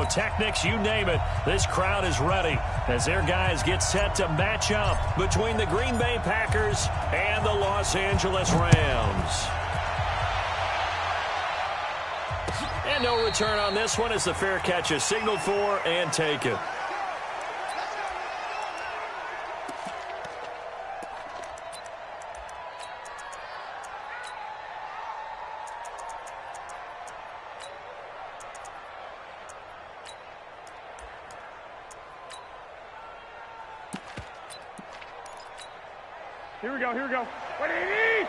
pyrotechnics, you name it. This crowd is ready as their guys get set to match up between the Green Bay Packers and the Los Angeles Rams. And no return on this one as the fair catch is signaled for and taken. Here we go, here we go. 180!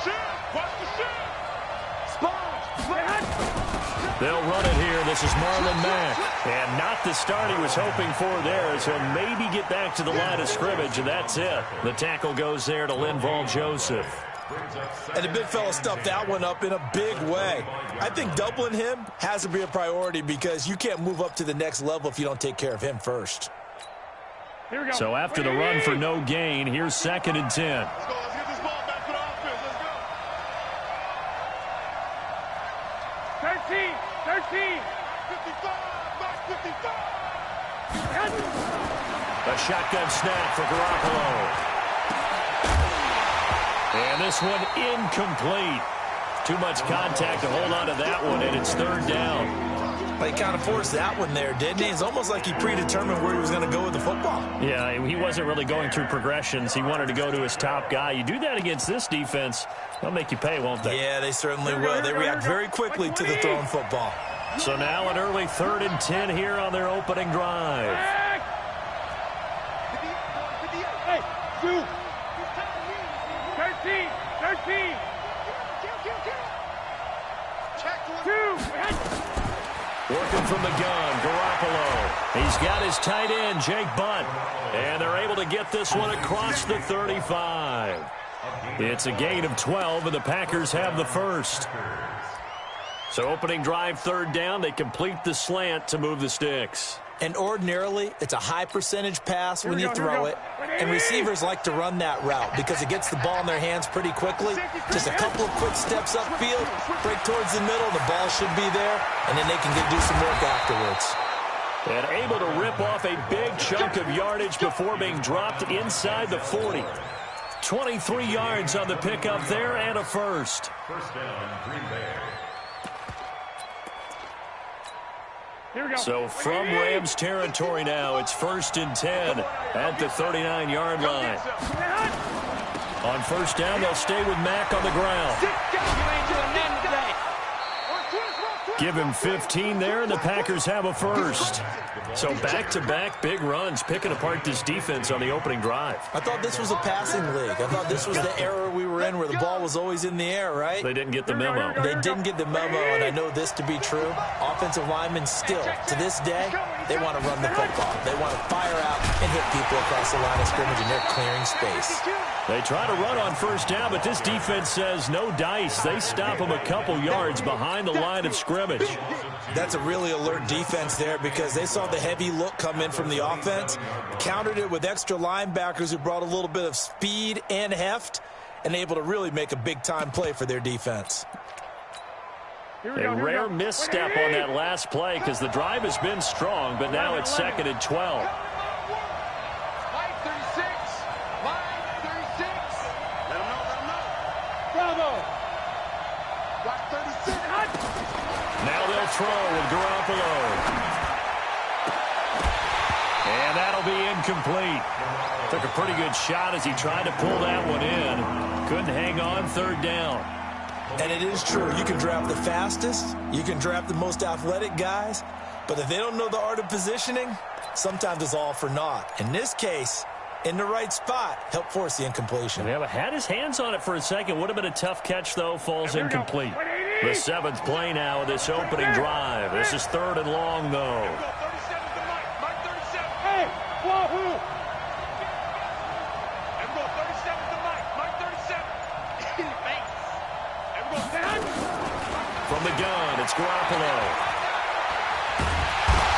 Shoot! Watch the shoot! They'll run it here. This is Marlon Mack. And not the start he was hoping for there, as he'll maybe get back to the line of scrimmage, and that's it. The tackle goes there to Linval Joseph. And the big fella stuffed that one up in a big way. I think doubling him has to be a priority because you can't move up to the next level if you don't take care of him first. So after the run for no gain, here's 2nd and 10. Let's go. Let's get this ball back for the offense. Let's go. 13. 55. Back 55. A shotgun snap for Garoppolo. And this one incomplete. Too much contact to hold on to that one, and it's 3rd down. He kind of forced that one there, didn't he? It's almost like he predetermined where he was going to go with the football. Yeah, he wasn't really going through progressions. He wanted to go to his top guy. You do that against this defense, they'll make you pay, won't they? Yeah, they certainly will. They react very quickly to the thrown football. So now an early 3rd and 10 here on their opening drive. Hey, 2. 13. 2. Working from the gun, Garoppolo. He's got his tight end, Jake Butt. And they're able to get this one across the 35. It's a gain of 12, and the Packers have the first. So opening drive, 3rd down. They complete the slant to move the sticks. And ordinarily, it's a high percentage pass when you throw it. And receivers like to run that route because it gets the ball in their hands pretty quickly. Just a couple of quick steps upfield, break towards the middle, the ball should be there, and then they can do some work afterwards. And able to rip off a big chunk of yardage before being dropped inside the 40. 23 yards on the pickup there and a first. First down, Green Bay. So from Rams territory now, it's 1st and 10 at the 39-yard line. On 1st down, they'll stay with Mack on the ground. Give him 15 there, and the Packers have a first. So back-to-back big runs, picking apart this defense on the opening drive. I thought this was a passing league. I thought this was the era we were in where the ball was always in the air, right? They didn't get the memo. They didn't get the memo, and I know this to be true. Offensive linemen still, to this day, they want to run the football. They want to fire out and hit people across the line of scrimmage, and they're clearing space. They try to run on 1st down, but this defense says no dice. They stop them a couple yards behind the line of scrimmage. That's a really alert defense there because they saw the heavy look come in from the offense, countered it with extra linebackers who brought a little bit of speed and heft, and able to really make a big-time play for their defense. A rare misstep on that last play because the drive has been strong, but now it's 2nd and 12. Now they'll throw with Garoppolo. And that'll be incomplete. Took a pretty good shot as he tried to pull that one in. Couldn't hang on, 3rd down. And it is true. You can draft the fastest. You can draft the most athletic guys. But if they don't know the art of positioning, sometimes it's all for naught. In this case, in the right spot, help force the incompletion. Yeah, but had his hands on it for a second. Would have been a tough catch, though. Falls incomplete. The 7th play now of this opening drive. This is 3rd and long, though. Hey, Wahoo! From the gun, it's Garoppolo.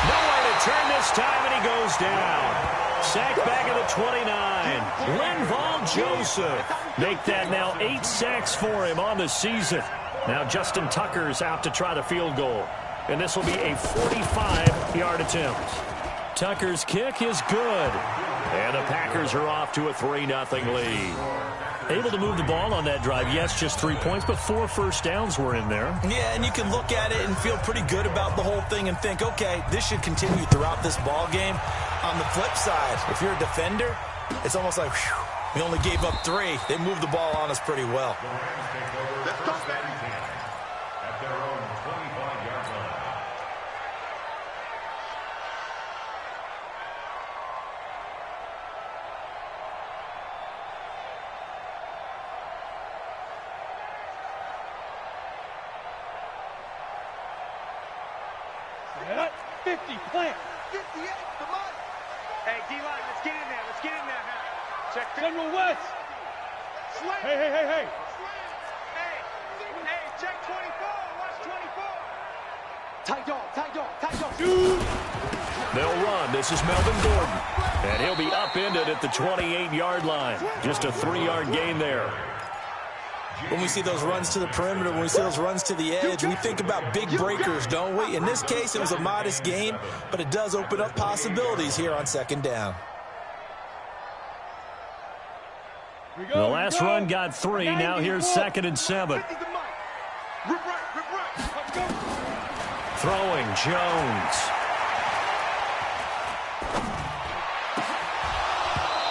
No way to turn this time, and he goes down. Sacked back at the 29. Linval Joseph. Make that now 8 sacks for him on the season. Now Justin Tucker's out to try the field goal. and this will be a 45-yard attempt. Tucker's kick is good, and the Packers are off to a 3-0 lead. Able to move the ball on that drive. Yes, just 3 points, but 4 first downs were in there. Yeah, and you can look at it and feel pretty good about the whole thing and think, okay, this should continue throughout this ball game. On the flip side, if you're a defender, it's almost like, whew, we only gave up 3. They moved the ball on us pretty well. At their own 25-yard line. Set up. 50, plant. 58, come on. Hey, D-line, let's get in there. Let's get in there, Hal. Check. General West. Slant. Hey. Slant. Hey, check 24. Watch 24. Tight dog. Dude. They'll run. This is Melvin Gordon. And he'll be upended at the 28-yard line. Just a 3-yard gain there. When we see those runs to the perimeter, when we see those runs to the edge, we think about big breakers, don't we? In this case, it was a modest gain, but it does open up possibilities here on second down. The last run got 3. Now here's 2nd and 7. Throwing Jones.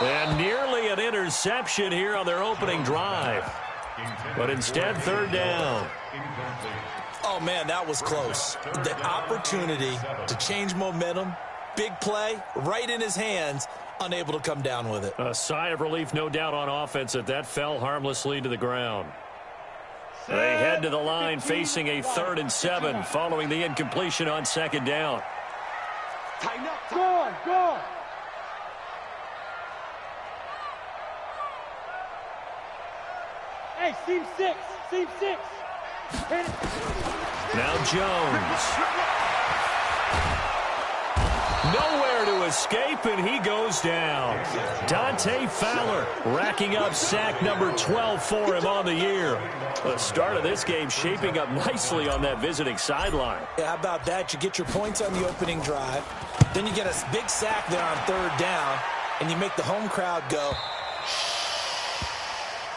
And nearly an interception here on their opening drive. But instead, 3rd down. Oh, man, that was close. The opportunity to change momentum, big play, right in his hands, unable to come down with it. A sigh of relief, no doubt, on offense that fell harmlessly to the ground. They head to the line facing a 3rd and 7 following the incompletion on 2nd down. Go. Hey, seam 6. Hit it. Now Jones. Nowhere to escape, and he goes down. Dante Fowler racking up sack number 12 for him on the year. The start of this game shaping up nicely on that visiting sideline. Yeah, how about that? You get your points on the opening drive. Then you get a big sack there on 3rd down, and you make the home crowd go.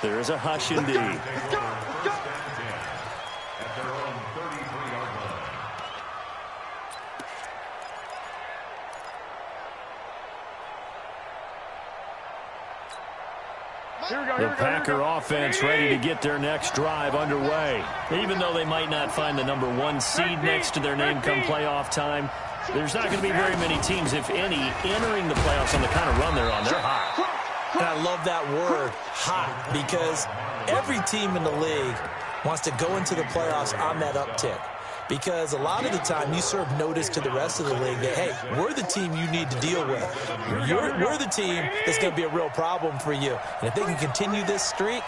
There is a hush indeed. Let's go. At their own 33-yard line. The Packer offense ready to get their next drive underway. Even though they might not find the number 1 seed next to their name come playoff time, there's not going to be very many teams, if any, entering the playoffs on the kind of run they're on. They're hot. And I love that word, hot, because every team in the league wants to go into the playoffs on that uptick. Because a lot of the time you serve notice to the rest of the league that, hey, we're the team you need to deal with. We're the team that's going to be a real problem for you. And if they can continue this streak,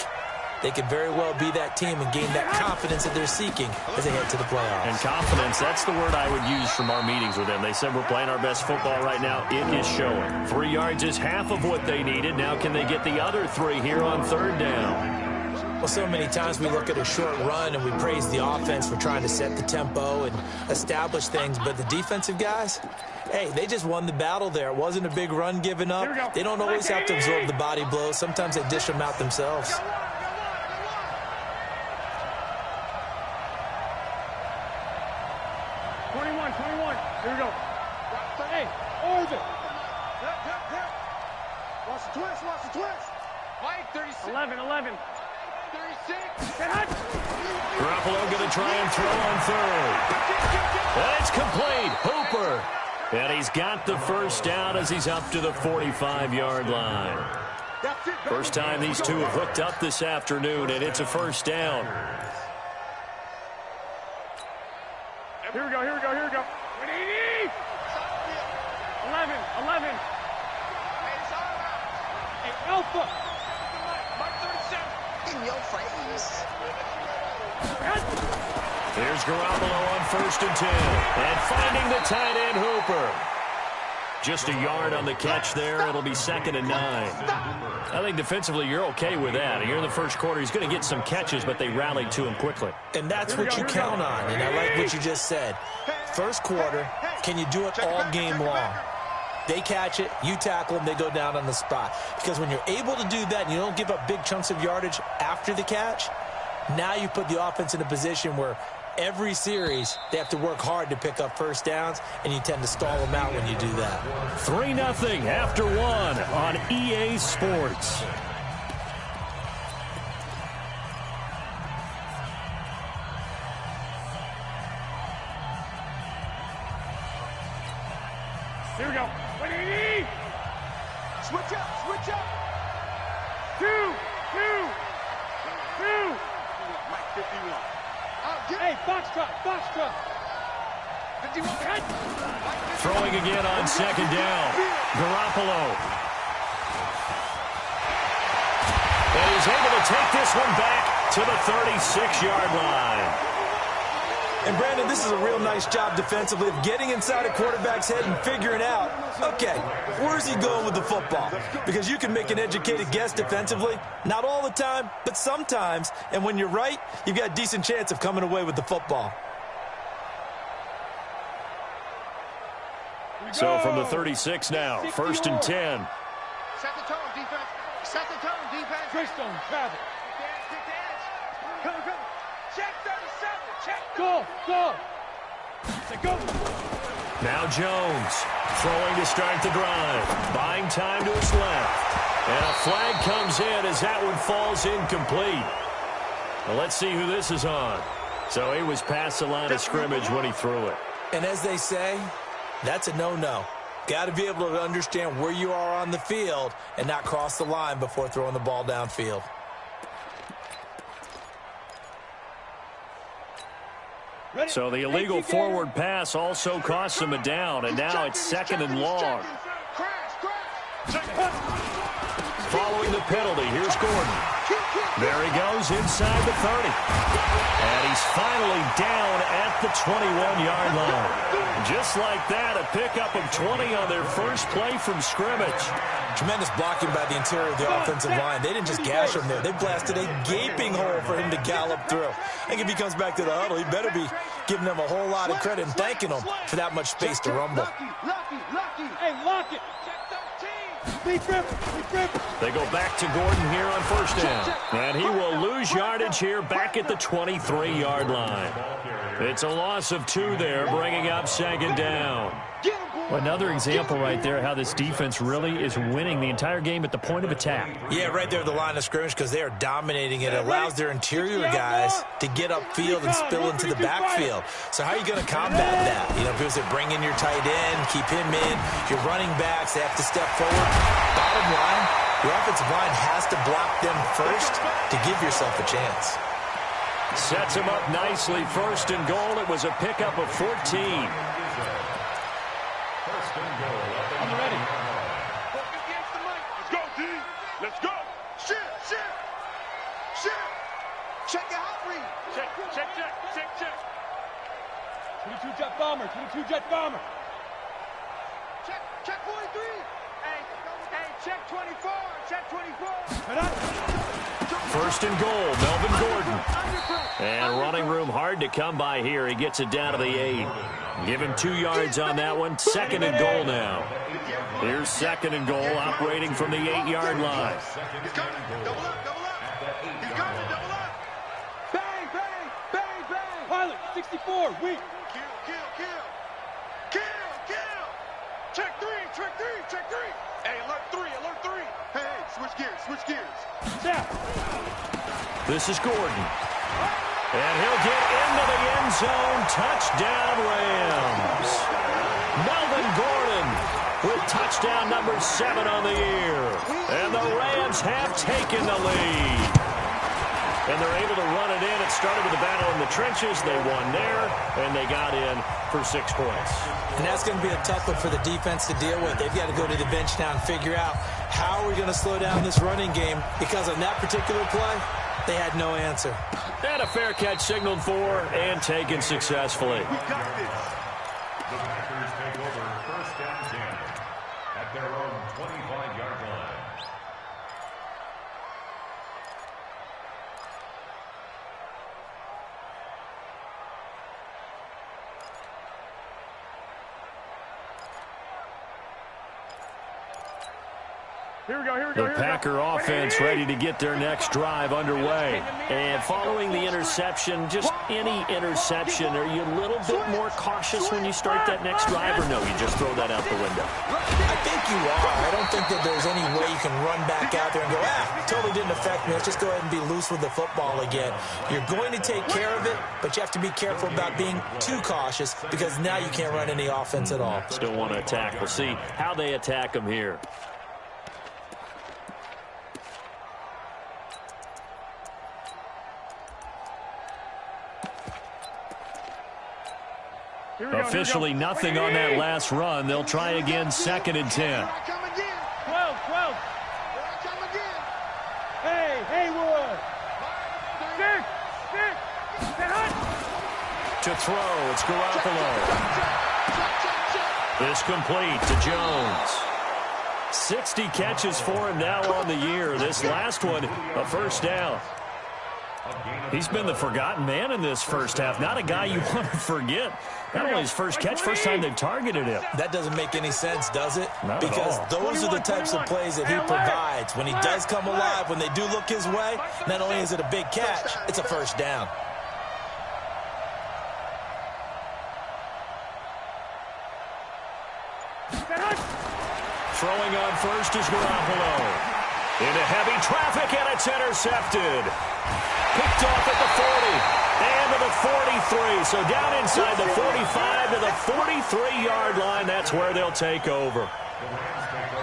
they could very well be that team and gain that confidence that they're seeking as they head to the playoffs. And confidence, that's the word I would use from our meetings with them. They said we're playing our best football right now. It is showing. 3 yards is half of what they needed. Now can they get the other 3 here on 3rd down? Well, so many times we look at a short run and we praise the offense for trying to set the tempo and establish things, but the defensive guys, hey, they just won the battle there. It wasn't a big run given up. They don't always have to absorb the body blows. Sometimes they dish them out themselves. Here we go. Hey, Orvin. Watch the twist. Mike, 36. 11. 36. Garoppolo going to try and throw on 3rd. And it's complete. Hooper. And he's got the 1st down as he's up to the 45-yard line. First time these two have hooked up this afternoon, and it's a 1st down. Here we go. 11. Hey, Alpha. Mike, 37. In your face. Here's Garoppolo on 1st and 10. And finding the tight end, Hooper. Just a yard on the catch there. It'll be 2nd and 9. I think defensively you're okay with that. Here in the first quarter, he's going to get some catches, but they rallied to him quickly. And that's what you count on, and I like what you just said. first quarter, can you do it all game long? They catch it, you tackle them, they go down on the spot. Because when you're able to do that and you don't give up big chunks of yardage after the catch, now you put the offense in a position where every series they have to work hard to pick up first downs, and you tend to stall them out when you do that. 3-0 after 1 on EA Sports. Here we go. Switch up, switch up. 2. Mike 51. Hey, Foxtrot. 51. Throwing again on second down. Garoppolo. And he's able to take this one back to the 36-yard line. And, Brandon, this is a real nice job defensively of getting inside a quarterback's head and figuring out, okay, where's he going with the football? Because you can make an educated guess defensively, not all the time, but sometimes. And when you're right, you've got a decent chance of coming away with the football. So from the 36 now, 1st and 10. Set the tone, defense. Set the tone, defense. Greystone, travel. Kick the edge. Come. Check 37. Check. Go. Go. Now Jones throwing to start the drive. Buying time to his left. And a flag comes in as that one falls incomplete. Well, let's see who this is on. So he was past the line of scrimmage when he threw it. And as they say, that's a no-no. Got to be able to understand where you are on the field and not cross the line before throwing the ball downfield. So the illegal forward pass also costs him a down, and now it's 2nd and long. Following the penalty, here's Gordon. There he goes inside the 30. And he's finally down at the 21-yard line. Just like that, a pickup of 20 on their first play from scrimmage. Tremendous blocking by the interior of the offensive line. They didn't just gash him there. They blasted a gaping hole for him to gallop through. I think if he comes back to the huddle, he better be giving them a whole lot of credit and thanking them for that much space to rumble. Lucky. Hey, lock it. Deep rip. They go back to Gordon here on 1st down. And he will lose yardage here back at the 23-yard line. It's a loss of 2 there, bringing up 2nd down. Another example right there how this defense really is winning the entire game at the point of attack. Yeah, right there at the line of scrimmage because they are dominating it. It allows their interior guys to get upfield and spill into the backfield. So how are you going to combat that? You know, because they bring in your tight end, keep him in. Your running backs, they have to step forward. Bottom line, your offensive line has to block them first to give yourself a chance. Sets him up nicely. 1st and goal. It was a pickup of 14. I'm ready. Let's go, D. Let's go. Shift. Check your hot read. Check. 22 jet bomber. Check 43. Hey, check 24. Check 24. 1st and goal, Melvin Gordon. And running room hard to come by here. He gets it down to the 8. Give him 2 yards on that one. 2nd and goal now. Here's 2nd and goal, operating from the 8-yard line. He's coming. Double up. He's coming. Double up. Bang. Pilot, 64, weak. Kill. Check 3. Hey, alert 3. Hey, switch gears. Snap. This is Gordon. And he'll get into the end zone. Touchdown, Rams. Melvin Gordon with touchdown number 7 on the year. And the Rams have taken the lead. And they're able to run it in. It started with a battle in the trenches. They won there, and they got in for 6 points. And that's going to be a tough one for the defense to deal with. They've got to go to the bench now and figure out how are we going to slow down this running game, because on that particular play, they had no answer. And a fair catch signaled for and taken successfully. We got this. The Packers take over 1st and 10 at their own 25-yard line. The Packer offense ready to get their next drive underway. And following the interception, just any interception, are you a little bit more cautious when you start that next drive, or no, you just throw that out the window? I think you are. I don't think that there's any way you can run back out there and go, totally didn't affect me. Let's just go ahead and be loose with the football again. You're going to take care of it, but you have to be careful about being too cautious because now you can't run any offense at all. Still want to attack. We'll see how they attack them here. Officially nothing on that last run. They'll try again, 2nd and 10. 12. Hey, Haywood. 6. To throw, it's Garoppolo. This complete to Jones. 60 catches for him now on the year. This last one, a first down. He's been the forgotten man in this first half. Not a guy you want to forget. Not only his first catch, first time they've targeted him. That doesn't make any sense, does it? Not because at all. those are the types of plays that he provides. When he does come alive, when they do look his way, not only is it a big catch, it's a first down. Throwing on first is Garoppolo. Into heavy traffic, and it's intercepted. Picked off at the 40 and to the 43. So down inside the 45 to the 43-yard line. That's where they'll take over.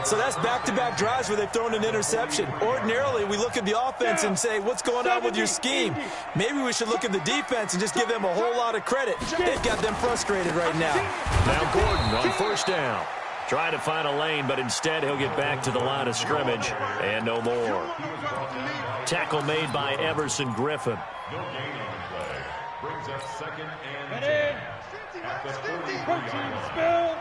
So that's back-to-back drives where they've thrown an interception. Ordinarily, we look at the offense and say, what's going on with your scheme? Maybe we should look at the defense and just give them a whole lot of credit. They've got them frustrated right now. Now Gordon on first down. Trying to find a lane, but instead he'll get back to the line of scrimmage and no more. Tackle made by Everson Griffin. No gain on the play. Brings up 2nd and 10. At the 43-yard line.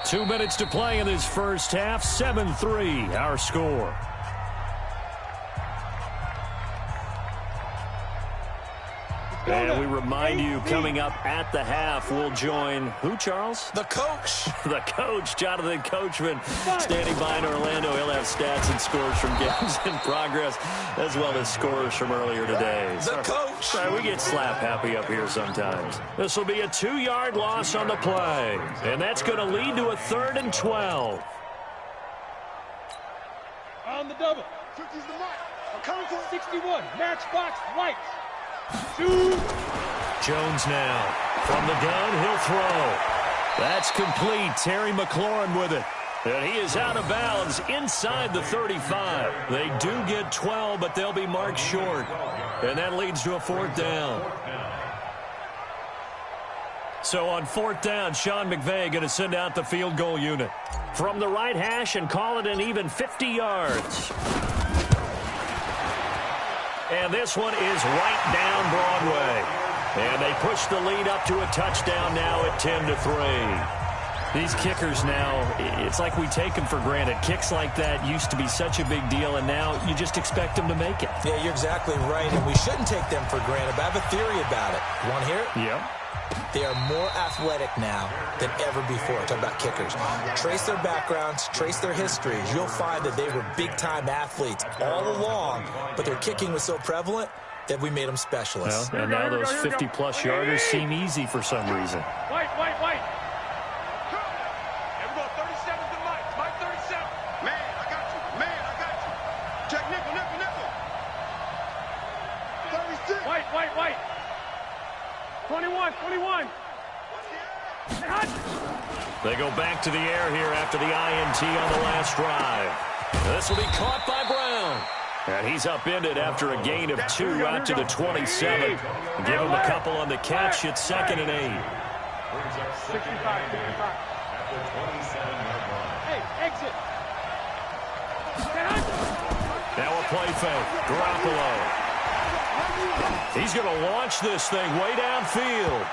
2 minutes to play in this first half. 7-3 our score. And we remind you, coming up at the half, we'll join who, Charles? The coach. The coach, Jonathan Coachman, standing by in Orlando. He'll have stats and scores from games in progress, as well as scores from earlier today. The coach. Sorry, we get slap happy up here sometimes. This will be a 2-yard loss on the play, and that's going to lead to a 3rd and 12. On the double. 50's the mark. Account for 61. Matchbox lights. 2. Jones now. From the gun, he'll throw. That's complete. Terry McLaurin with it. And he is out of bounds inside the 35. They do get 12, but they'll be marked short. And that leads to a 4th down. So on 4th down, Sean McVay going to send out the field goal unit. From the right hash and call it an even 50 yards. And this one is right down Broadway. And they push the lead up to a touchdown now at 10-3. These kickers now, it's like we take them for granted. Kicks like that used to be such a big deal, and now you just expect them to make it. Yeah, you're exactly right, and we shouldn't take them for granted, but I have a theory about it. You want to hear it? Yeah. They are more athletic now than ever before. Talk about kickers. Trace their backgrounds, trace their histories. You'll find that they were big-time athletes all along, but their kicking was so prevalent that we made them specialists. Well, and now those 50-plus yarders seem easy for some reason. White. Here we go. 37's the Mike. Mike 37. Man, I got you. Check nickel. 36. White. 21. They go back to the air here after the INT on the last drive. This will be caught by Brown. And he's upended after a gain of 2 out to the 27. Give him a couple on the catch. It's 2nd and 8. Brings up 65. at the 27-yard line. Hey, exit. Now a play fake. Garoppolo. He's going to launch this thing way downfield.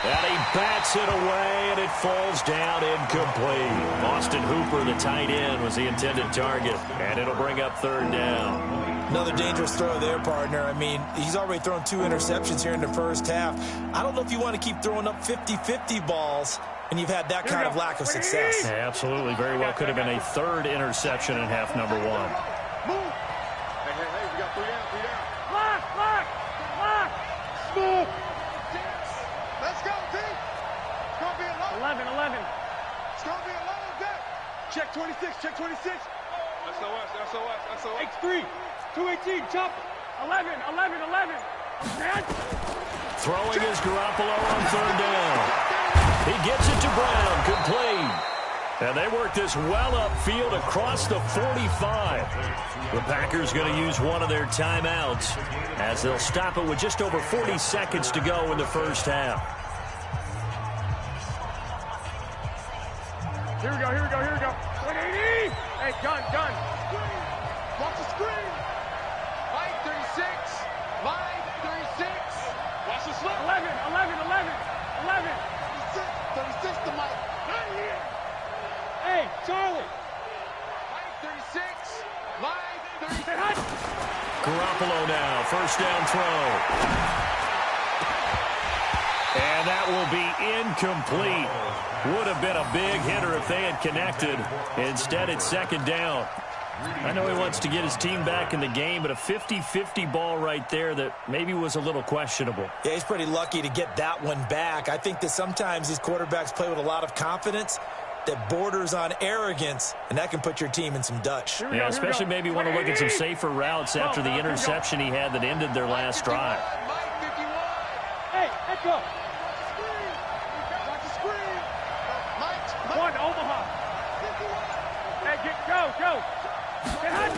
And he bats it away, and it falls down incomplete. Austin Hooper, the tight end, was the intended target, and it'll bring up 3rd down. Another dangerous throw there, partner. I mean, he's already thrown 2 interceptions here in the first half. I don't know if you want to keep throwing up 50-50 balls when you've had that kind of lack of success. Yeah, absolutely. Very well could have been a third interception in half number one. Move. Hey, we got 3 down, 3 down. Lock. Smooth. Let's go, D. It's going to be a low. 11. It's going to be a low deck. Check 26, check 26. SOS. X3. 218, chopper. 11. Throwing is Garoppolo on third down. He gets it to Brown, complete. And they work this well upfield across the 45. The Packers going to use one of their timeouts as they'll stop it with just over 40 seconds to go in the first half. Here we go. 180. Hey, gun. Watch the screen. Line 36. Line 36. Watch the slip. 11. 36 to Mike. Not here. Hey, Charlie. Line 36. Line 36. Garoppolo now, first down throw. And that will be incomplete. Would have been a big hitter if they had connected. Instead, it's second down. I know he wants to get his team back in the game, but a 50-50 ball right there that maybe was a little questionable. Yeah, he's pretty lucky to get that one back. I think that sometimes these quarterbacks play with a lot of confidence that borders on arrogance, and that can put your team in some Dutch. Yeah, especially maybe want to look at some safer routes after the interception he had that ended their last drive. Mike 51. Hey, let's go. Watch the screen. Mike. 1, Omaha. Hey, go. Get hot.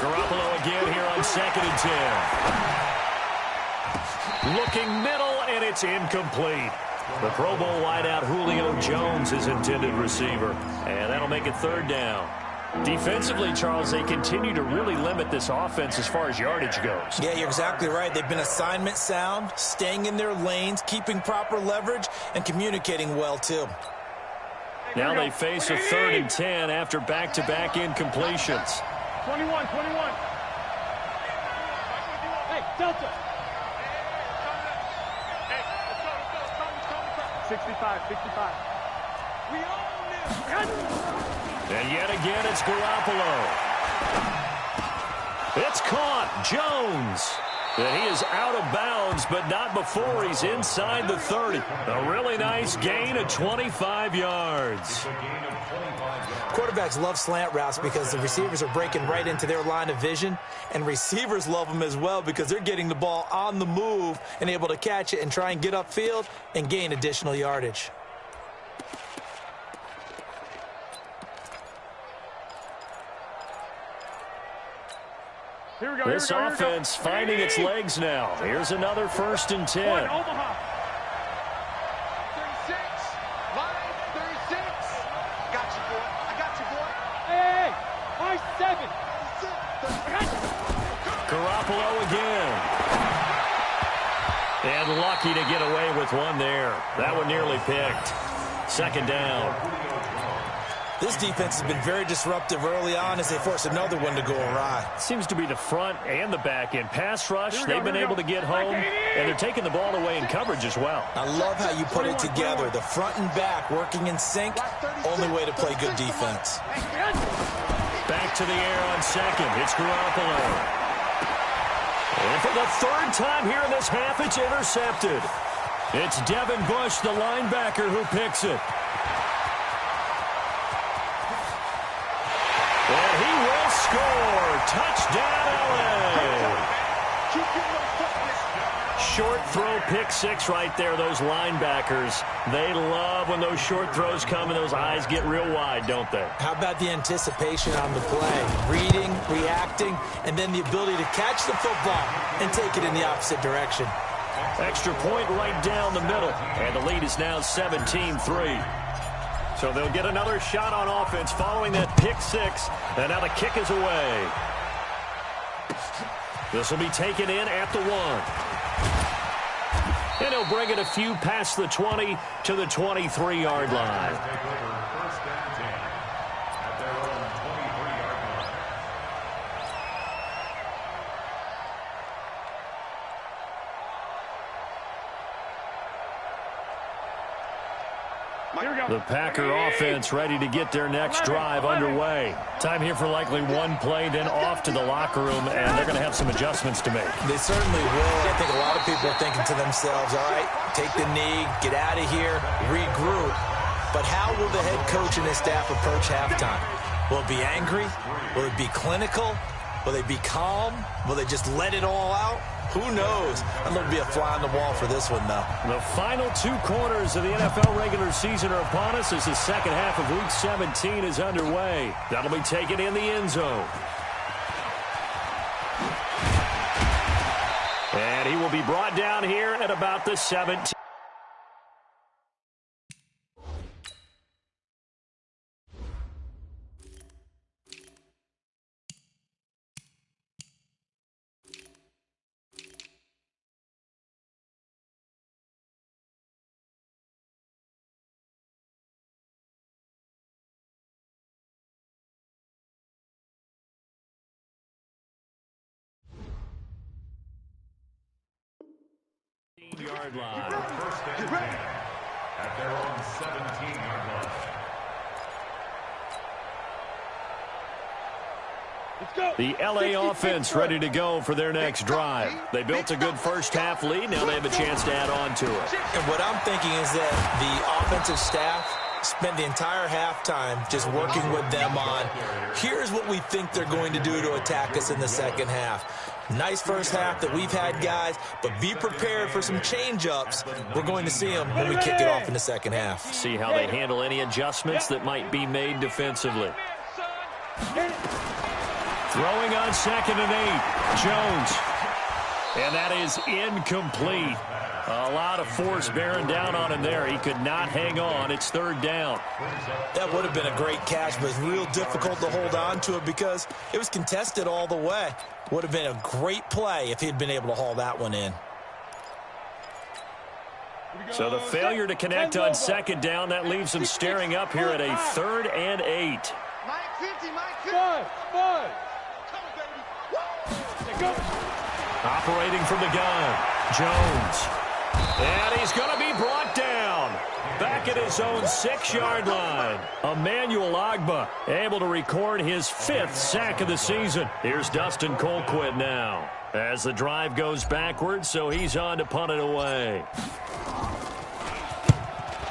Garoppolo again here on 2nd and 10. Looking middle, and it's incomplete. The Pro Bowl wideout Julio Jones is intended receiver, and that'll make it third down. Defensively, Charles, they continue to really limit this offense as far as yardage goes. Yeah, you're exactly right. They've been assignment sound, staying in their lanes, keeping proper leverage, and communicating well, too. Now they face a 3rd and 10 after back-to-back incompletions. 21. Hey, Delta. 65. We own this. And yet again, it's Garoppolo. It's caught. Jones. And he is out of bounds, but not before he's inside the 30. A really nice gain of 25 yards. Quarterbacks love slant routes because the receivers are breaking right into their line of vision, and receivers love them as well because they're getting the ball on the move and able to catch it and try and get upfield and gain additional yardage. Here we go. This offense finding its legs now. Here's another 1st and 10. 1, Omaha. 36. Line 36. Got you, boy. I got you, boy. Hey, high 7. Garoppolo again. And lucky to get away with one there. That one nearly picked. Second down. This defense has been very disruptive early on as they force another one to go awry. Seems to be the front and the back end. Pass rush, they've been able to get home, and they're taking the ball away in coverage as well. I love how you put it together. The front and back working in sync, only way to play good defense. Back to the air on 2nd. It's Garoppolo. And for the 3rd time here in this half, it's intercepted. It's Devin Bush, the linebacker, who picks it. And he will score. Touchdown, LA. Short throw, pick 6 right there, those linebackers. They love when those short throws come and those eyes get real wide, don't they? How about the anticipation on the play? Reading, reacting, and then the ability to catch the football and take it in the opposite direction. Extra point right down the middle. And the lead is now 17-3. So they'll get another shot on offense following that pick 6. And now the kick is away. This will be taken in at the 1. And he'll bring it a few past the 20 to the 23-yard line. The Packer offense ready to get their next drive underway. Time here for likely one play, then off to the locker room, and they're going to have some adjustments to make. They certainly will. I think a lot of people are thinking to themselves, all right, take the knee, get out of here, regroup. But how will the head coach and his staff approach halftime? Will it be angry? Will it be clinical? Will they be calm? Will they just let it all out? Who knows? I'm going to be a fly on the wall for this one, though. The final 2 quarters of the NFL regular season are upon us as the second half of Week 17 is underway. That'll be taken in the end zone. And he will be brought down here at about the 17. Yard line. First and 10 at their own 17-yard line. Let's go. The LA offense ready to go for their next drive. They built a good first half lead. Now they have a chance to add on to it. And what I'm thinking is that the offensive staff spent the entire halftime just working with them on, here's what we think they're going to do to attack us in the second half. Nice first half that we've had, guys, but be prepared for some change-ups. We're going to see them when we kick it off in the second half. See how they handle any adjustments that might be made defensively. Throwing on 2nd and 8, Jones. And that is incomplete. A lot of force bearing down on him there. He could not hang on. It's 3rd down. That would have been a great catch, but it's real difficult to hold on to it because it was contested all the way. Would have been a great play if he'd been able to haul that one in. So the failure to connect on 2nd down, that leaves him staring up here at a 3rd and 8. Mike 50, Mike 50. 5. Come on, baby. Let's go. Operating from the gun, Jones. And he's going to be brought down. Back at his own 6-yard line. Emmanuel Ogbah able to record his 5th sack of the season. Here's Dustin Colquitt now as the drive goes backwards, so he's on to punt it away.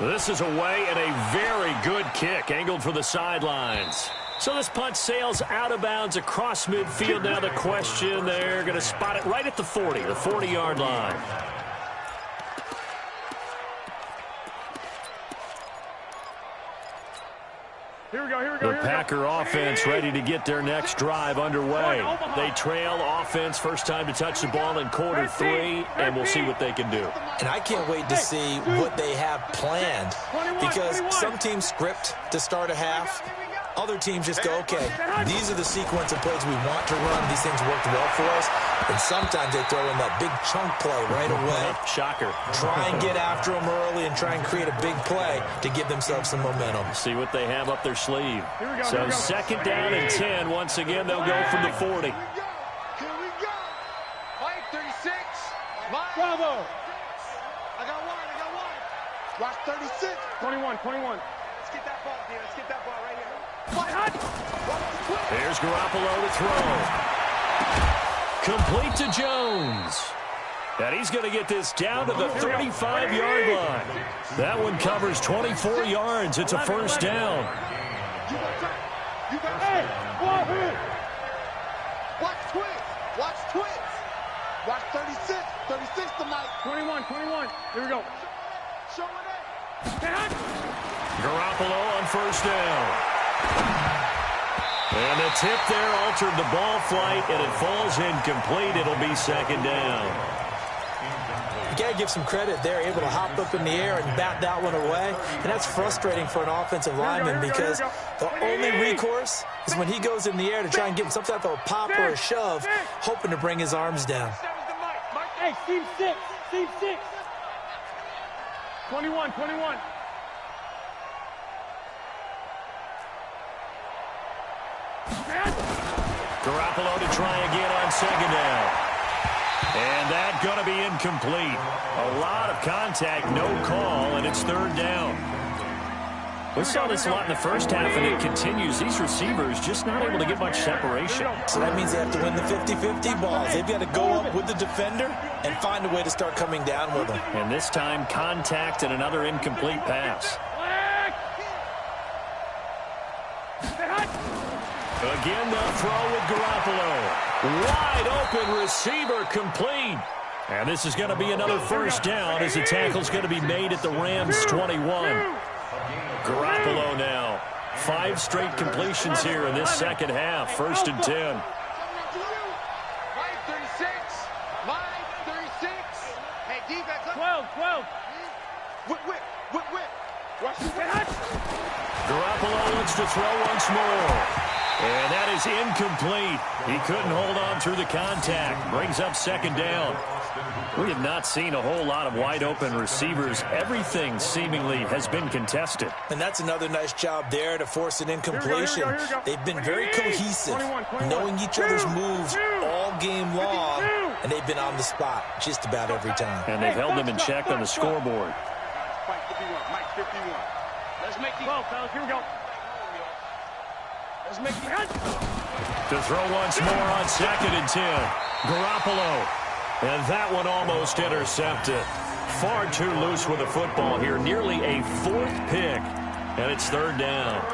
This is away and a very good kick angled for the sidelines. So this punt sails out of bounds across midfield. Now the question, they're going to spot it right at the 40, the 40-yard line. The Packer offense ready to get their next drive underway. They trail offense first time to touch the ball in quarter 3, and we'll see what they can do. And I can't wait to see what they have planned because some teams script to start a half. Other teams just go, okay, these are the sequence of plays we want to run. These things worked well for us. And sometimes they throw in that big chunk play right away. Shocker. Try and get after them early and try and create a big play to give themselves some momentum. See what they have up their sleeve. So 2nd down and 10. Once again, they'll go from the 40. Here we go. Mike 36. Mike. Bravo. I got one. Watch 36. 21. Let's get that ball, dude. Let's get that ball right here. Here's Garoppolo to throw. Complete to Jones. And he's going to get this down to the 35-yard line. That one covers 24 yards. It's a first down. You got Hey, Watch twins. Watch 36. 36 tonight. 21. Here we go. Show it up. Garoppolo on first down. And the tip there altered the ball flight, and it falls incomplete. It'll be 2nd down. You got to give some credit. They're able to hop up in the air and bat that one away. And that's frustrating for an offensive lineman because the only recourse is when he goes in the air to try and give him some type of a pop or a shove, hoping to bring his arms down. Hey, team 6. 21. Garoppolo to try again on 2nd down. And that's going to be incomplete. A lot of contact, no call, and it's 3rd down. We saw this a lot in the first half, and it continues. These receivers just not able to get much separation. So that means they have to win the 50-50 balls. They've got to go up with the defender and find a way to start coming down with them. And this time, contact and another incomplete pass. Again, they'll throw with Garoppolo. Wide open receiver, complete. And this is going to be another first down as the tackle's going to be made at the Rams' 21. Garoppolo now. 5 straight completions here in this second half. 1st and 10. Line 36. Line 36. Hey, defense. 12. Whip. Garoppolo looks to throw once more. And that is incomplete. He couldn't hold on through the contact. Brings up 2nd down. We have not seen a whole lot of wide-open receivers. Everything seemingly has been contested. And that's another nice job there to force an incompletion. They've been very cohesive, knowing each other's moves all game long, and they've been on the spot just about every time. And they've held them in check on the scoreboard. Mike 51. Mike 51. Let's make 12, fellas. Here we go. Let's make To throw once more on 2nd and 10. Garoppolo. And that one almost intercepted. Far too loose with the football here. Nearly a 4th pick. And it's 3rd down.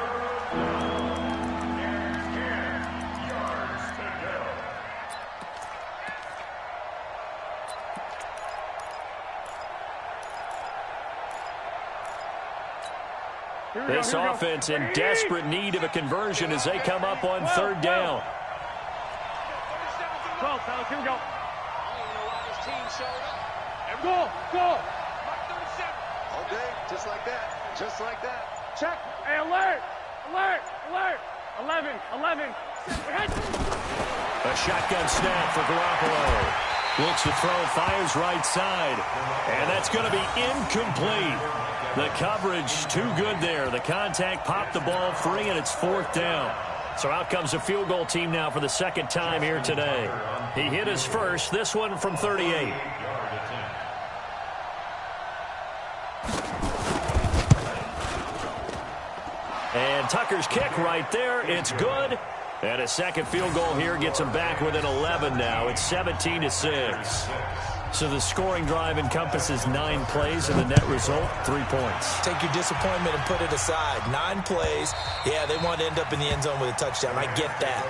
This offense in desperate need of a conversion as they come up on 3rd down. 12, fellas. Here we go. Go. Okay, just like that. Check. Hey, alert. 11. A shotgun snap for Garoppolo. Looks to throw, fires right side. And that's going to be incomplete. The coverage too good there. The contact popped the ball free, and it's 4th down. So out comes a field goal team now for the 2nd time here today. He hit his first, this one from 38. And Tucker's kick right there. It's good. And a second field goal here gets him back within 11 now. It's 17-6. So the scoring drive encompasses 9 plays, and the net result, 3 points. Take your disappointment and put it aside. 9 plays. Yeah, they want to end up in the end zone with a touchdown. I get that.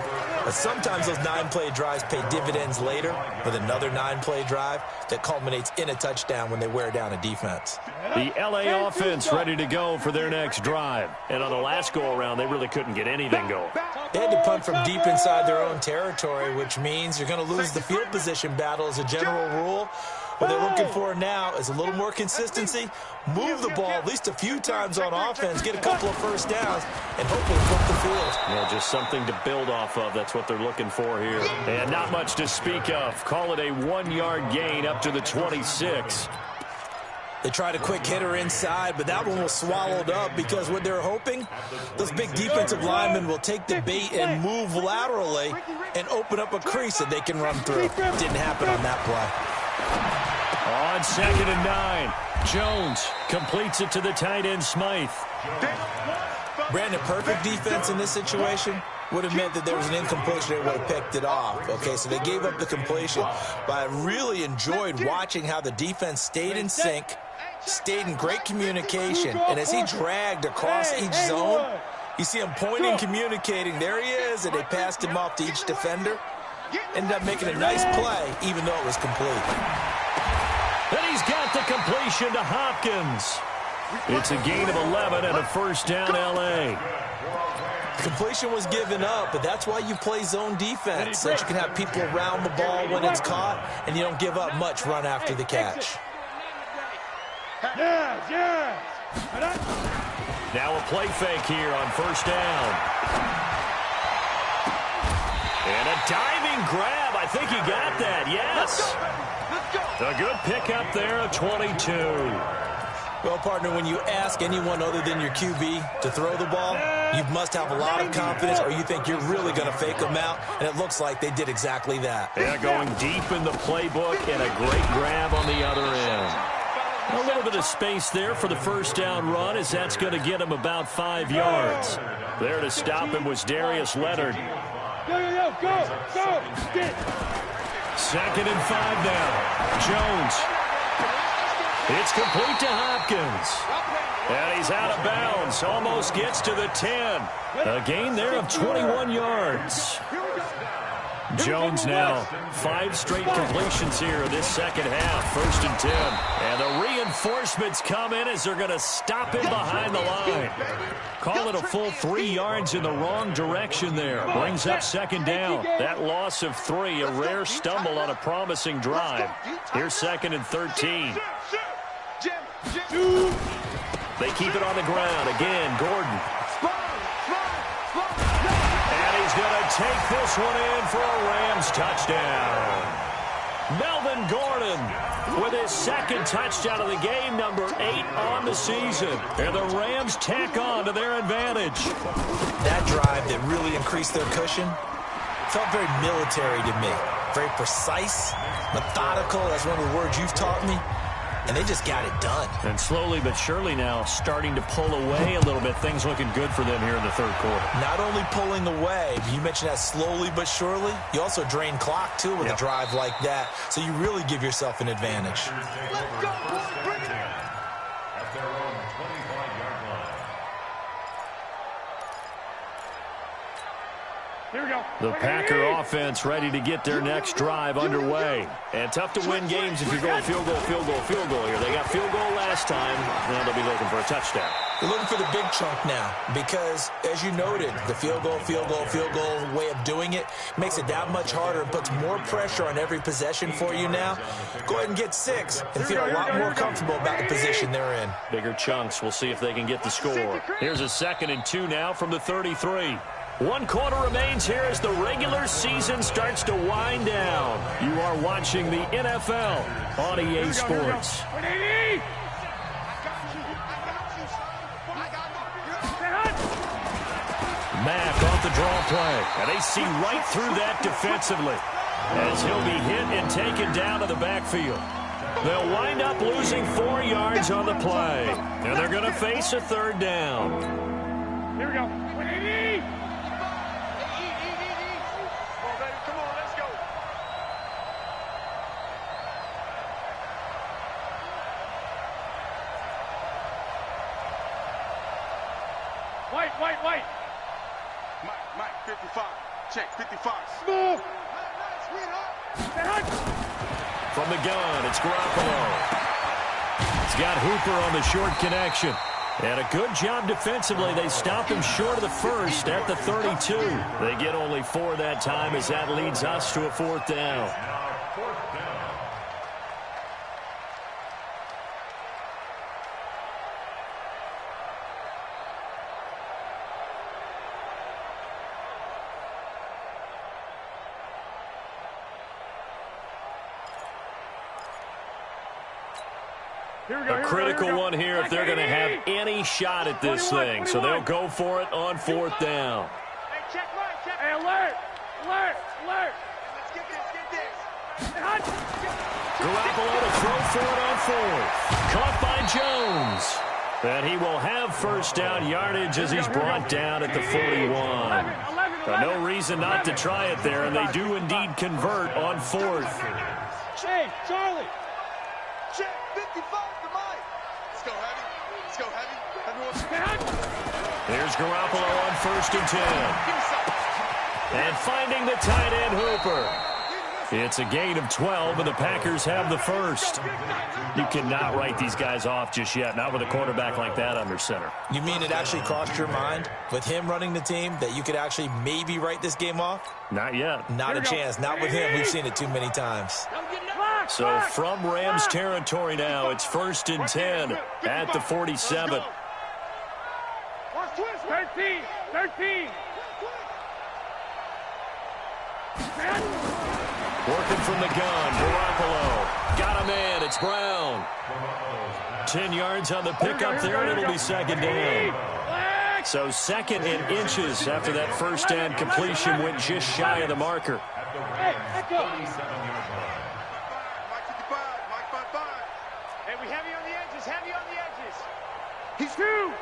But sometimes those 9-play drives pay dividends later with another 9-play drive that culminates in a touchdown when they wear down a defense. The L.A. offense ready to go for their next drive. And on the last go-around, they really couldn't get anything going. They had to punt from deep inside their own territory, which means you're going to lose the field position battle as a general rule. What they're looking for now is a little more consistency, move the ball at least a few times on offense, get a couple of first downs, and hopefully flip the field. Yeah, just something to build off of. That's what they're looking for here. And not much to speak of. Call it a 1-yard gain up to the 26. They tried a quick hitter inside, but that one was swallowed up because what they're hoping, those big defensive linemen will take the bait and move laterally and open up a crease that they can run through. Didn't happen on that play. On 2nd and 9, Jones completes it to the tight end, Smythe. Brandon, perfect defense in this situation would have meant that there was an incompletion. They would have picked it off. Okay, so they gave up the completion. But I really enjoyed watching how the defense stayed in sync, stayed in great communication, and as he dragged across each zone, you see him pointing, communicating. There he is, and they passed him off to each defender. Ended up making a nice play, even though it was complete. And he's got the completion to Hopkins. It's a gain of 11 and a first down, L.A. Completion was given up, but that's why you play zone defense, so that you can have people around the ball when it's caught, and you don't give up much run after the catch. Now a play fake here on first down. And a diving grab. I think he got that, yes. A good pickup there of 22. Well, partner, when you ask anyone other than your QB to throw the ball, you must have a lot of confidence, or you think you're really going to fake them out, and it looks like they did exactly that. Yeah, going deep in the playbook and a great grab on the other end. A little bit of space there for the first down run, as that's going to get him about 5 yards. There to stop him was Darius Leonard. Go, get. 2nd and 5 now. Jones. It's complete to Hopkins. And he's out of bounds. Almost gets to the 10. A gain there of 21 yards. Jones now 5 straight completions here in this second half. 1st and 10. And the reinforcements come in as they're going to stop him behind the line. Call it a full 3 yards in the wrong direction there. Brings up 2nd down. That loss of 3, a rare stumble on a promising drive. Here's 2nd and 13. They keep it on the ground. Again, Gordon. And he's going to take this one in for a Rams touchdown. Melvin Gordon with his 2nd touchdown of the game, number 8 on the season. And the Rams tack on to their advantage. That drive that really increased their cushion felt very military to me. Very precise, methodical. That's one of the words you've taught me. And they just got it done. And slowly but surely now starting to pull away a little bit. Things looking good for them here in the 3rd quarter. Not only pulling away, you mentioned that slowly but surely. You also drain clock, too, with a drive like that. So you really give yourself an advantage. Let's go, boys. Bring it in. At their own 25-yard line. Here we go. The Packer offense ready to get their next drive underway. And tough to win games if you're going field goal here. They got field goal last time. Now they'll be looking for a touchdown. They're looking for the big chunk now because, as you noted, the field goal way of doing it makes it that much harder and puts more pressure on every possession for you now. Go ahead and get 6 and feel a lot more comfortable about the position they're in. Bigger chunks. We'll see if they can get the score. Here's a 2nd and 2 now from the 33. 1 quarter remains here as the regular season starts to wind down. You are watching the NFL on EA Sports. Mack off the draw play. And they see right through that defensively as he'll be hit and taken down to the backfield. They'll wind up losing 4 yards on the play. And they're going to face a 3rd down. Here we go. White. Mike, 55. Check, 55. Smooth. From the gun, it's Garoppolo. He's got Hooper on the short connection. And a good job defensively. They stop him short of the 1st at the 32. They get only 4 that time as that leads us to a 4th down. A critical one here if they're going to have any shot at this thing. So they'll go for it on 4th down. Hey, alert. Let's get this. Garoppolo to throw for it on 4th. Caught by Jones. And he will have 1st down yardage as he's brought down at the 41. No reason not to try it there, and they do indeed convert on 4th. Hey, Charlie. Check, 55 to Mike. Let's go heavy. There's Garoppolo on 1st and 10. And finding the tight end, Hooper. It's a gain of 12, and the Packers have the 1st. You cannot write these guys off just yet, not with a quarterback like that under center. You mean it actually crossed your mind with him running the team that you could actually maybe write this game off? Not yet. Not a chance. Not with him. We've seen it too many times. So from Rams territory now, it's 1st and 10 at the 47. 13. Working from the gun, Garoppolo. Got him in, it's Brown. 10 yards on the pickup there, and it'll be 2nd down. So 2nd and inches after that 1st down completion went just shy of the marker. Hey, echo. Mike 55. Hey, we have you on the He's two.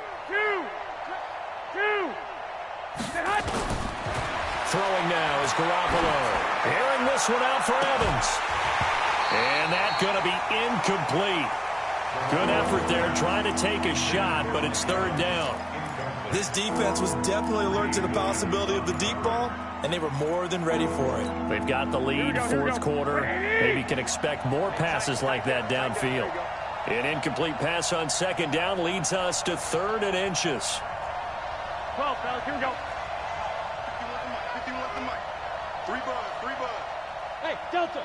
Throwing now is Garoppolo. Airing this one out for Evans. And that's going to be incomplete. Good effort there trying to take a shot, but it's third down. This defense was definitely alert to the possibility of the deep ball, and they were more than ready for it. They've got the lead, fourth quarter. Maybe can expect more passes like that downfield. An incomplete pass on second down leads us to 3rd and inches. 12, fellas, here we go. 51 left the mic. 3 bud. Hey, Delta.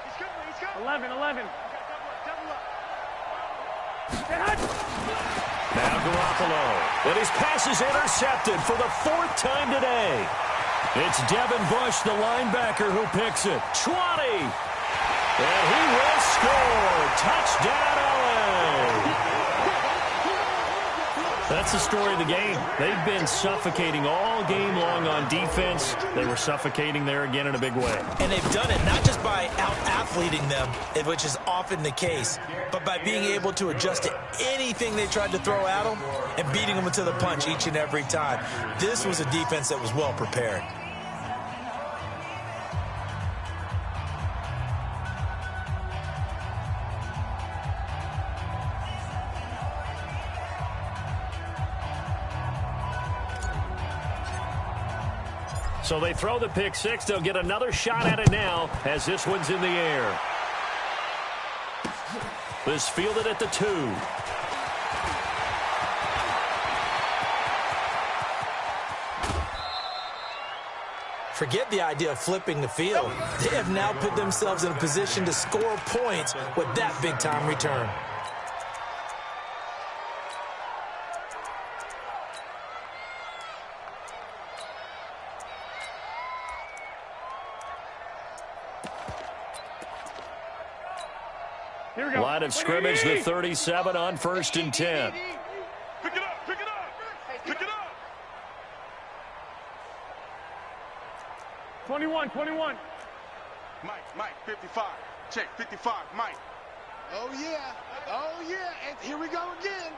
He's coming. 11. Double up. Now Garoppolo. And his pass is intercepted for the 4th time today. It's Devin Bush, the linebacker, who picks it. 20. And he will score. Touchdown, LA. That's the story of the game. They've been suffocating all game long on defense. They were suffocating there again in a big way. And they've done it not just by out-athleting them, which is often the case, but by being able to adjust to anything they tried to throw at them and beating them to the punch each and every time. This was a defense that was well prepared. So they throw the pick six. They'll get another shot at it now as this one's in the air. This fielded at the 2. Forget the idea of flipping the field. They have now put themselves in a position to score points with that big-time return. Line of scrimmage, the 37 on 1st and 10. Pick it up. 21. Mike, 55. Check, 55, Mike. Oh, yeah. And here we go again.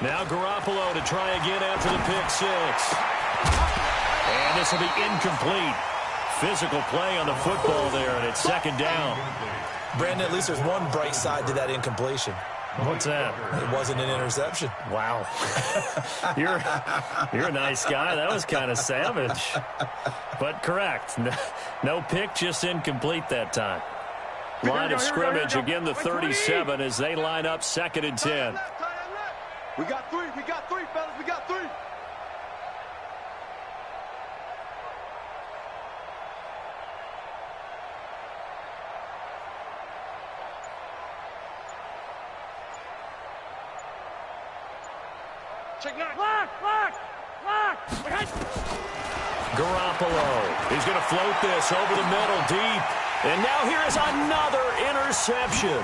Now Garoppolo to try again after the pick six. And this will be incomplete. Physical play on the football there, and it's 2nd down. Brandon, at least there's one bright side to that incompletion. What's that? It wasn't an interception. Wow. You're a nice guy. That was kind of savage. But correct. No pick, just incomplete that time. Line of scrimmage, again the 37 as they line up 2nd and 10. We got three, fellas. We got 3. Check 9. Lock. Garoppolo. He's going to float this over the middle deep. And now here is another interception.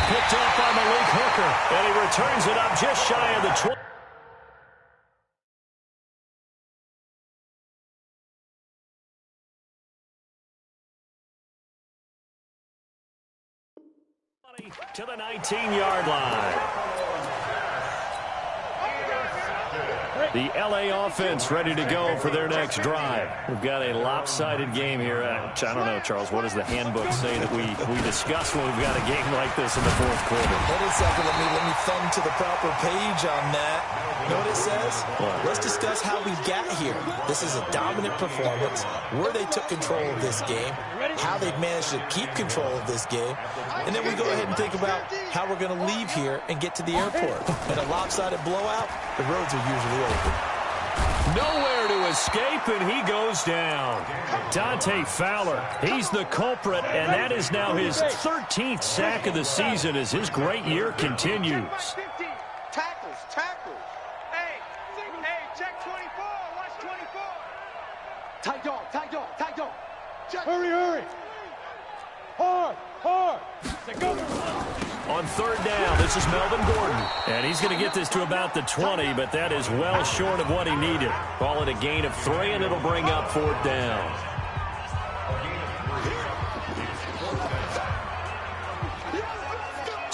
Picked up by Malik Hooker. And he returns it up just shy of the 20. To the 19-yard line. The LA offense ready to go for their next drive. We've got a lopsided game here. I don't know, Charles, what does the handbook say that we discuss when we've got a game like this in the 4th quarter? Hold on a second. Let me thumb to the proper page on that. You know what it says? What? Let's discuss how we got here. This is a dominant performance, where they took control of this game, how they've managed to keep control of this game, and then we go ahead and think about how we're going to leave here and get to the airport. In a lopsided blowout, the roads are usually open. Nowhere to escape, and he goes down. Dante Fowler, he's the culprit, and that is now his 13th sack of the season as his great year continues. Tackles. Hey, check 24. Watch 24. Tight dog. Check. Hurry. Hard. Go. On 3rd down, this is Melvin Gordon. And he's going to get this to about the 20, but that is well short of what he needed. Call it a gain of 3, and it'll bring up 4th down.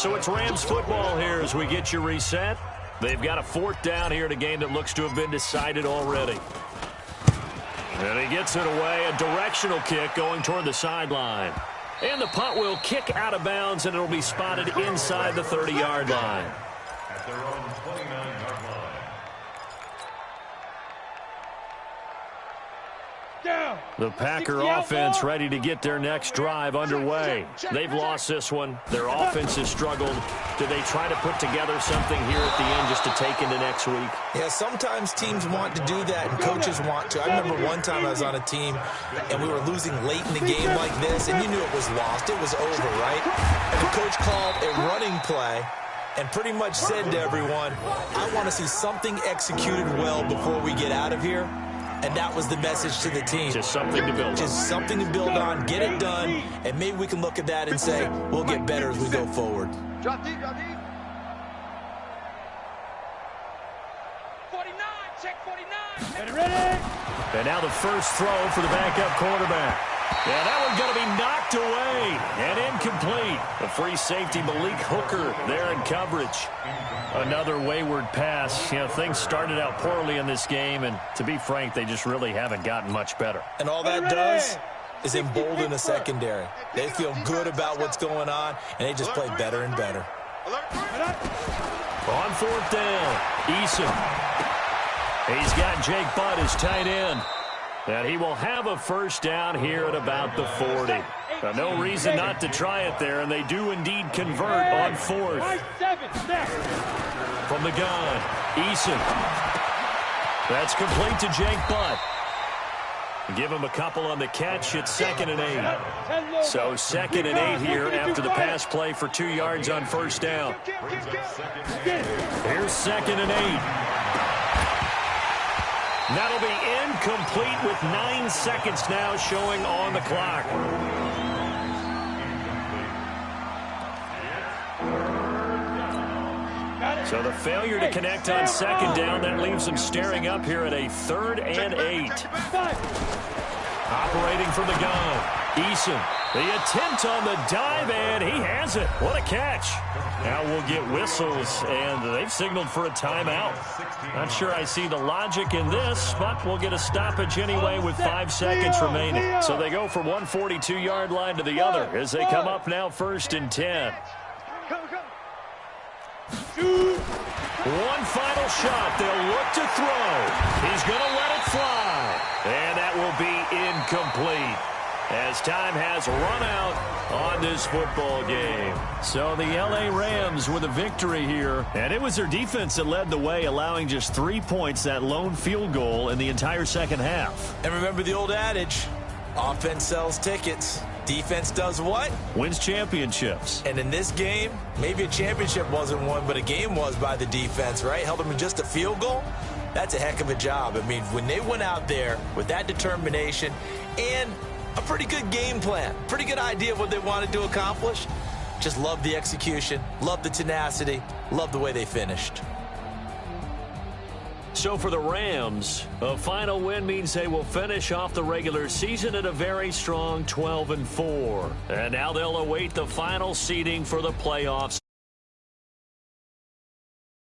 So it's Rams football here as we get you reset. They've got a 4th down here in a game that looks to have been decided already. And he gets it away, a directional kick going toward the sideline. And the punt will kick out of bounds, and it'll be spotted inside the 30-yard line. At their own 29-yard line. The Packer offense ready to get their next drive underway. They've lost this one. Their offense has struggled. Do they try to put together something here at the end just to take into next week? Yeah, sometimes teams want to do that and coaches want to. I remember one time I was on a team and we were losing late in the game like this, and you knew it was lost. It was over, right? And the coach called a running play and pretty much said to everyone, I want to see something executed well before we get out of here. And that was the message to the team. Just something to build on. Just something to build on, get it done, and maybe we can look at that and say, we'll get better as we go forward. Drop deep, drop deep. 49, check 49. Ready? And now the first throw for the backup quarterback. Yeah, that one's going to be knocked away and incomplete. The free safety, Malik Hooker, there in coverage. Another wayward pass. You know, things started out poorly in this game, and to be frank, they just really haven't gotten much better. And all that does is embolden the secondary. They feel good about what's going on, and they just play better and better. On 4th down, Eason. He's got Jake Butt as tight end. And he will have a first down here at about the 40. No reason not to try it there, and they do indeed convert on 4th. From the gun, Eason. That's complete to Jake Butt. Give him a couple on the catch. It's 2nd and 8. So 2nd and 8 here after the pass play for 2 yards on first down. Here's 2nd and 8. That'll be incomplete with 9 seconds now showing on the clock. So the failure to connect on 2nd down, that leaves them staring up here at a 3rd and 8. Operating from the gun, Eason. The attempt on the dive, and he has it. What a catch. Now we'll get whistles, and they've signaled for a timeout. Not sure I see the logic in this, but we'll get a stoppage anyway with 5 seconds remaining. So they go from one 42-yard line to the other as they come up now 1st and 10. One final shot. They'll look to throw. He's going to let it fly. And that will be incomplete as time has run out on this football game. So the L.A. Rams with a victory here. And it was their defense that led the way, allowing just 3 points, that lone field goal in the entire second half. And remember the old adage, offense sells tickets. Defense does what? Wins championships. And in this game, maybe a championship wasn't won, but a game was by the defense, right? Held them in just a field goal. That's a heck of a job. I mean, when they went out there with that determination and a pretty good game plan, pretty good idea of what they wanted to accomplish, just love the execution, love the tenacity, love the way they finished. So for the Rams, a final win means they will finish off the regular season at a very strong 12-4. And now they'll await the final seeding for the playoffs.